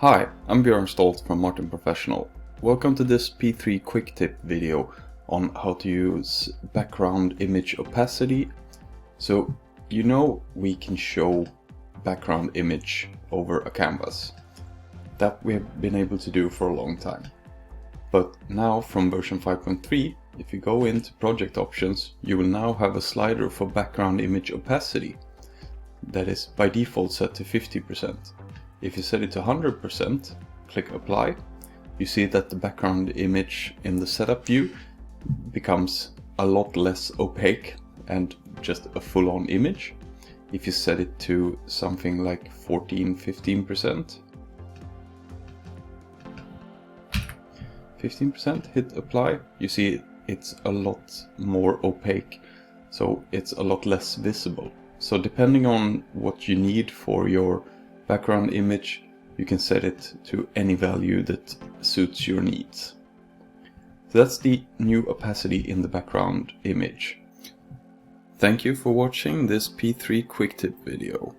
Hi, I'm Björn Stolt from Martin Professional. Welcome to this P3 quick tip video on how to use background image opacity. So we can show background image over a canvas. That we have been able to do for a long time. But now from version 5.3, if you go into project options, you will now have a slider for background image opacity that is by default set to 50%. If you set it to 100%, click apply, you see that the background image in the setup view becomes a lot less opaque and just a full-on image. If you set it to something like 15%, hit apply, you see it's a lot more opaque, so it's a lot less visible. So depending on what you need for your background image, you can set it to any value that suits your needs. So that's the new opacity in the background image. Thank you for watching this P3 quick tip video.